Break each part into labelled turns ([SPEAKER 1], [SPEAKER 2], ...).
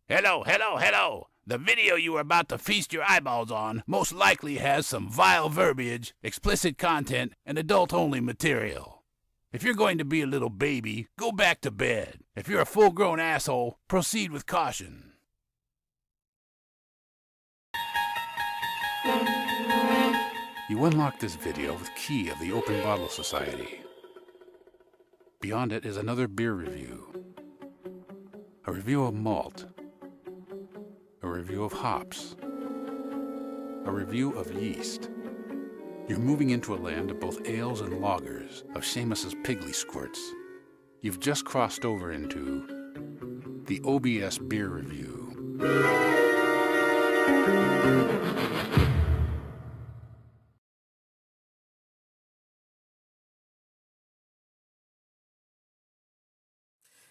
[SPEAKER 1] Hello, hello, hello! The video you are about to feast your eyeballs on most likely has some vile verbiage, explicit content, and adult-only material. If you're going to be a little baby, go back to bed. If you're a full-grown asshole, proceed with caution. You unlock this video with key of the Open Bottle Society. Beyond it is another beer review. A review of malt. A review of hops. A review of yeast. You're moving into a land of both ales and lagers, of Seamus's Piggly Squirts. You've just crossed over into the OBS beer review.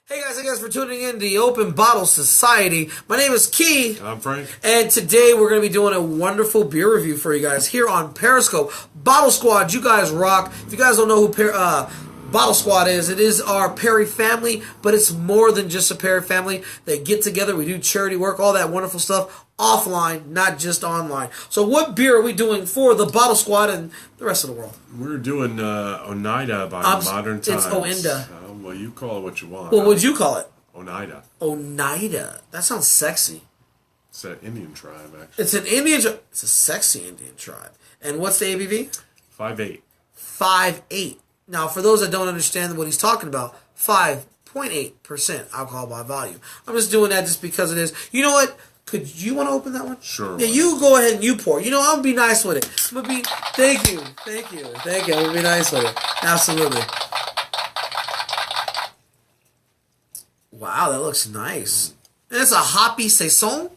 [SPEAKER 2] Hey guys for tuning in to the Open Bottle Society. My name is Key.
[SPEAKER 3] I'm Frank.
[SPEAKER 2] And today we're going to be doing a wonderful beer review for you guys here on Periscope. Bottle Squad, you guys rock. If you guys don't know who Bottle Squad is, it is our Perry family, but it's more than just a Perry family. They get together, we do charity work, all that wonderful stuff offline, not just online. So what beer are we doing for the Bottle Squad and the rest of the world?
[SPEAKER 3] We're doing Oneida by Modern Times.
[SPEAKER 2] It's Oneida.
[SPEAKER 3] Well, you call it what you want.
[SPEAKER 2] What would you call it?
[SPEAKER 3] Oneida.
[SPEAKER 2] Oneida. That sounds sexy.
[SPEAKER 3] It's an Indian tribe, actually.
[SPEAKER 2] It's an Indian tribe. It's a sexy Indian tribe. And what's the ABV?
[SPEAKER 3] 5.8.
[SPEAKER 2] 5.8. Now, for those that don't understand what he's talking about, 5.8% alcohol by volume. I'm just doing that just because it is. You know what? Could you want to open that one?
[SPEAKER 3] Sure.
[SPEAKER 2] Yeah, you go ahead and you pour. You know, I'm going to be nice with it. I'm going to be, thank you. I'm going to be nice with it. Absolutely. Wow, that looks nice. And it's a hoppy saison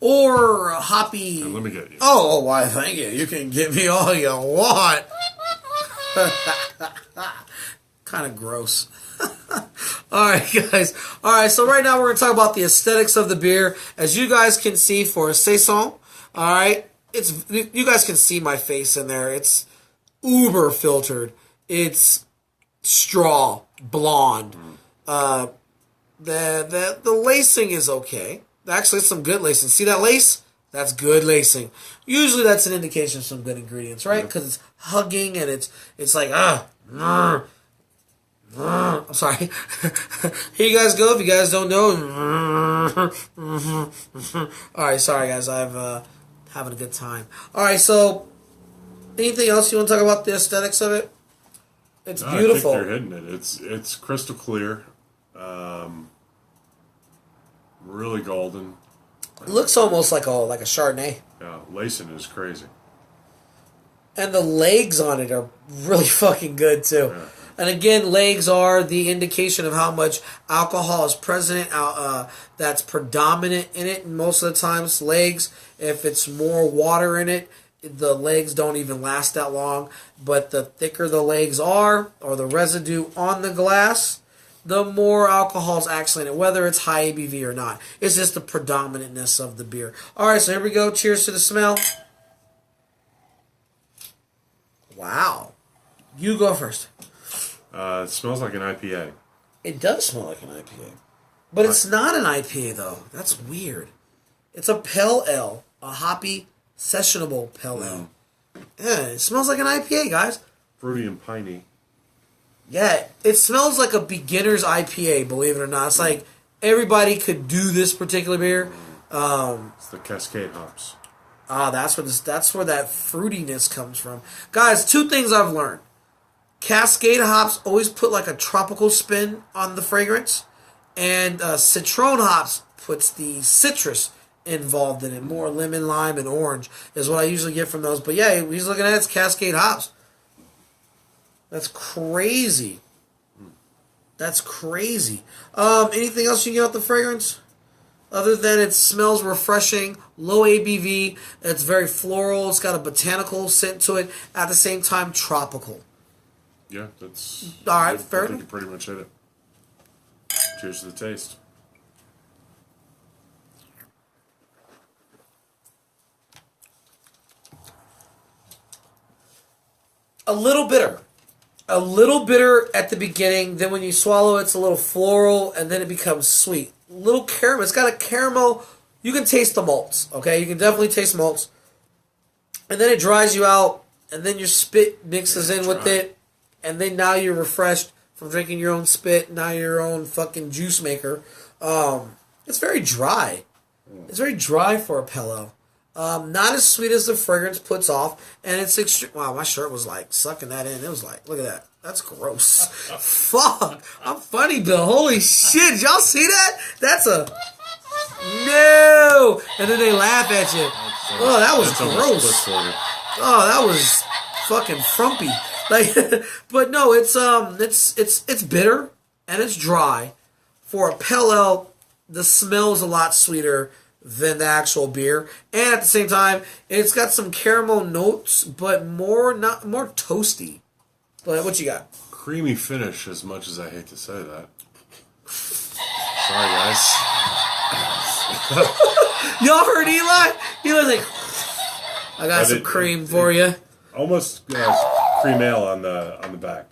[SPEAKER 2] or a hoppy...
[SPEAKER 3] Now, let me get you.
[SPEAKER 2] Oh, why, thank you. You can get me all you want. Kind of gross. Alright, guys. Alright, so right now we're going to talk about the aesthetics of the beer. As you guys can see for a saison, alright, you guys can see my face in there. It's uber filtered. It's straw, blonde. The lacing is okay. Actually, it's some good lacing. See that lace? That's good lacing. Usually that's an indication of some good ingredients, right? Because it's hugging and it's like, I'm sorry. Here you guys go if you guys don't know. Alright, sorry guys. I'm having a good time. Alright, so anything else you want to talk about the aesthetics of it? It's beautiful.
[SPEAKER 3] I think you're hitting it. It's crystal clear. Really golden.
[SPEAKER 2] It looks almost like a Chardonnay.
[SPEAKER 3] Yeah, lacing is crazy.
[SPEAKER 2] And the legs on it are really fucking good too.
[SPEAKER 3] Yeah.
[SPEAKER 2] And again, legs are the indication of how much alcohol is present, that's predominant in it. And most of the times, legs, if it's more water in it, the legs don't even last that long. But the thicker the legs are, or the residue on the glass, the more alcohol is actually in it, whether it's high ABV or not. It's just the predominantness of the beer. Alright, so here we go. Cheers to the smell. Wow. You go first.
[SPEAKER 3] It smells like an IPA.
[SPEAKER 2] It does smell like an IPA. But it's not an IPA, though. That's weird. It's a pale ale. A hoppy, sessionable pale ale. Yeah, it smells like an IPA, guys.
[SPEAKER 3] Fruity and piney.
[SPEAKER 2] Yeah, it smells like a beginner's IPA, believe it or not. It's like everybody could do this particular beer.
[SPEAKER 3] It's the Cascade hops.
[SPEAKER 2] That's where that fruitiness comes from. Guys, two things I've learned. Cascade hops always put like a tropical spin on the fragrance. And Citron hops puts the citrus involved in it. More lemon, lime, and orange is what I usually get from those. But yeah, he's looking at it, it's Cascade hops. That's crazy. That's crazy. Anything else you get out the fragrance? Other than it smells refreshing, low ABV, it's very floral, it's got a botanical scent to it, at the same time tropical.
[SPEAKER 3] Yeah, that's...
[SPEAKER 2] Alright, fair
[SPEAKER 3] I think
[SPEAKER 2] enough.
[SPEAKER 3] you pretty much hit it. Cheers to the taste.
[SPEAKER 2] A little bitter. A little bitter at the beginning, then when you swallow it's a little floral, and then it becomes sweet. little caramel. It's got a caramel. You can taste the malts, okay? You can definitely taste malts. And then it dries you out, and then your spit mixes in with it, and then now you're refreshed from drinking your own spit. Now you're your own fucking juice maker. It's very dry. It's very dry for a pillow. Not as sweet as the fragrance puts off, and it's extreme. Wow, my shirt was like sucking that in. It was like, look at that. That's gross. Fuck. I'm funny, Bill. Holy shit. Y'all see that? That's a no. And then they laugh at you. Oh, that was gross. Oh, that was fucking frumpy. Like, but no, it's bitter and it's dry. For a pale ale, the smell's a lot sweeter than the actual beer, and at the same time, it's got some caramel notes, but more toasty. But what you got?
[SPEAKER 3] Creamy finish, as much as I hate to say that. Sorry, guys.
[SPEAKER 2] Y'all heard Eli? Eli's like, I got some cream for you.
[SPEAKER 3] Almost cream ale on the back.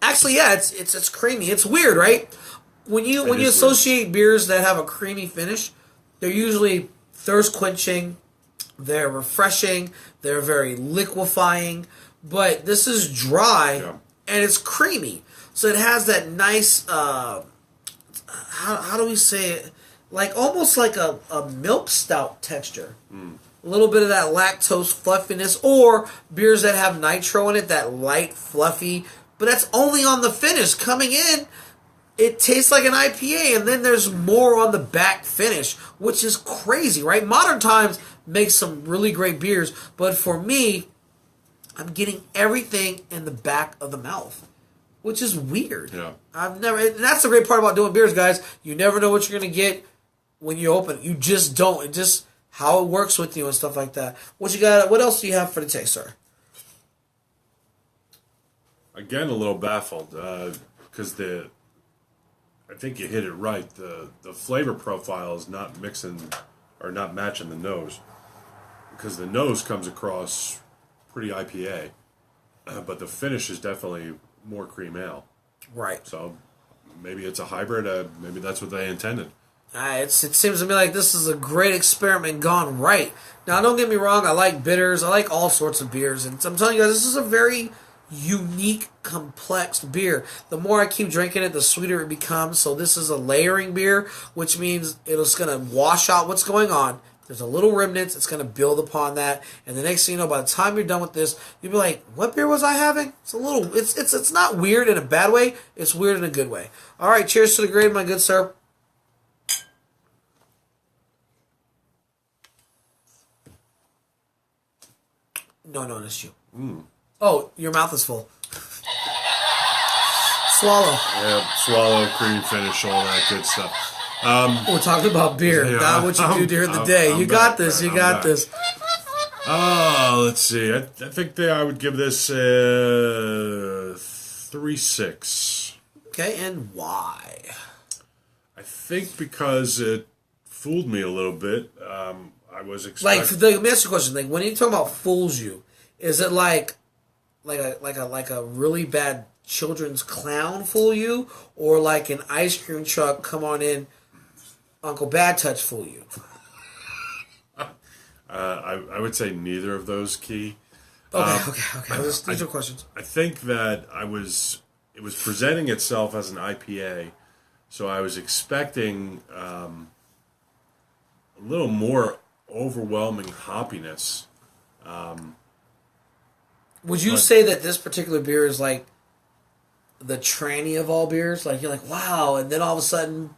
[SPEAKER 2] Actually, yeah, it's creamy. It's weird, right? When you associate beers that have a creamy finish, they're usually thirst quenching, they're refreshing, they're very liquefying. But this is dry and it's creamy, so it has that nice. How do we say it? Like almost like a milk stout texture. A little bit of that lactose fluffiness, or beers that have nitro in it, that light, fluffy. But that's only on the finish. Coming in, it tastes like an IPA, and then there's more on the back finish, which is crazy, right? Modern Times makes some really great beers, but for me, I'm getting everything in the back of the mouth, which is weird. Yeah. And that's the great part about doing beers, guys. You never know what you're going to get when you open it. You just don't. It just how it works with you and stuff like that. What you got? What else do you have for the taste, sir?
[SPEAKER 3] Again, a little baffled because I think you hit it right. The flavor profile is not mixing or not matching the nose, because the nose comes across pretty IPA, but the finish is definitely more cream ale.
[SPEAKER 2] Right.
[SPEAKER 3] So maybe it's a hybrid. Maybe that's what they intended.
[SPEAKER 2] It seems to me like this is a great experiment gone right. Now, don't get me wrong. I like bitters. I like all sorts of beers. And I'm telling you guys, this is a very unique, complex beer. The more I keep drinking it, the sweeter it becomes. So this is a layering beer, which means it's going to wash out what's going on. There's a little remnants. It's going to build upon that. And the next thing you know, by the time you're done with this, you'll be like, what beer was I having? It's a little, it's not weird in a bad way. It's weird in a good way. All right, cheers to the grade, my good sir. No, that's you. Oh, your mouth is full. Swallow.
[SPEAKER 3] Yeah, swallow, cream finish, all that good stuff.
[SPEAKER 2] We're talking about beer, not what you do during the day. You got this.
[SPEAKER 3] Let's see. I think I would give this 3.6.
[SPEAKER 2] Okay, and why?
[SPEAKER 3] I think because it fooled me a little bit. I was expecting.
[SPEAKER 2] Let me ask you a question. Like, when you talk about fools you, is it like a really bad children's clown fool you, or like an ice cream truck come on in, Uncle Bad Touch fool you?
[SPEAKER 3] I would say neither of those key.
[SPEAKER 2] Okay. These are questions.
[SPEAKER 3] I think that it was presenting itself as an IPA, so I was expecting a little more overwhelming hoppiness.
[SPEAKER 2] Would you say that this particular beer is like the tranny of all beers? Like, you're like, wow, and then all of a sudden...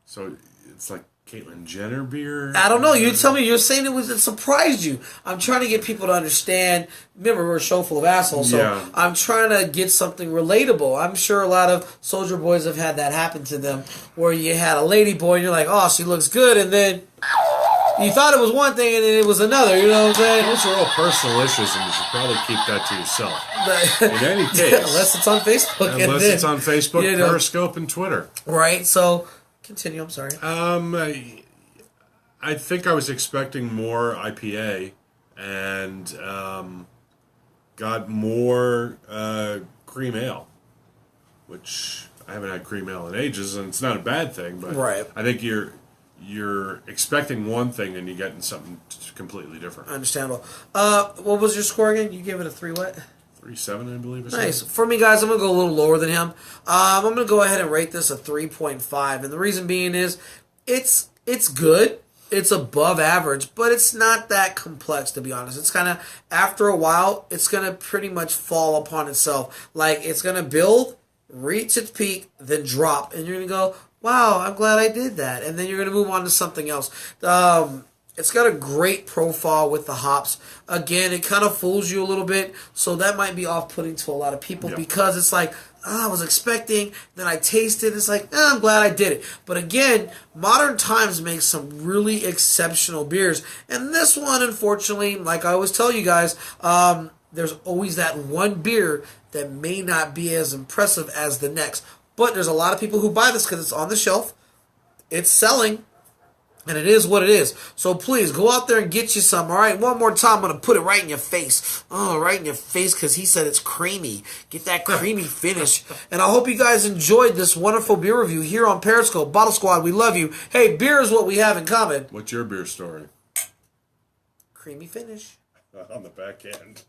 [SPEAKER 3] So it's like Caitlyn Jenner beer?
[SPEAKER 2] I don't know. You tell me. You're saying it surprised you. I'm trying to get people to understand. Remember, we're a show full of assholes, so I'm trying to get something relatable. I'm sure a lot of soldier boys have had that happen to them, where you had a lady boy and you're like, oh, she looks good, and then you thought it was one thing and then it was another. You know what I'm saying?
[SPEAKER 3] Those are all personal issues, and you should probably keep that to yourself. In any case,
[SPEAKER 2] unless it's on Facebook,
[SPEAKER 3] it's on Facebook, Periscope, and Twitter.
[SPEAKER 2] Right. So. Continue, I'm sorry.
[SPEAKER 3] I think I was expecting more IPA and got more cream ale, which I haven't had cream ale in ages, and it's not a bad thing. But
[SPEAKER 2] Right.
[SPEAKER 3] I think you're expecting one thing and you're getting something completely different.
[SPEAKER 2] Understandable. What was your score again? You gave it a 3 what?
[SPEAKER 3] 3.7, I believe.
[SPEAKER 2] Nice. For me, guys, I'm going to go a little lower than him. I'm going to go ahead and rate this a 3.5. And the reason being is it's good. It's above average, but it's not that complex, to be honest. It's kind of, after a while, it's going to pretty much fall upon itself. Like, it's going to build, reach its peak, then drop. And you're going to go, wow, I'm glad I did that. And then you're going to move on to something else. It's got a great profile with the hops. Again, it kind of fools you a little bit, so that might be off-putting to a lot of people because it's like, I was expecting, then I tasted, it's like, I'm glad I did it. But again, Modern Times makes some really exceptional beers. And this one, unfortunately, like I always tell you guys, there's always that one beer that may not be as impressive as the next. But there's a lot of people who buy this because it's on the shelf, it's selling, and it is what it is. So please, go out there and get you some, all right? One more time, I'm going to put it right in your face. Oh, right in your face because he said it's creamy. Get that creamy finish. And I hope you guys enjoyed this wonderful beer review here on Periscope. Bottle Squad, we love you. Hey, beer is what we have in common.
[SPEAKER 3] What's your beer story?
[SPEAKER 2] Creamy finish.
[SPEAKER 3] On the back end.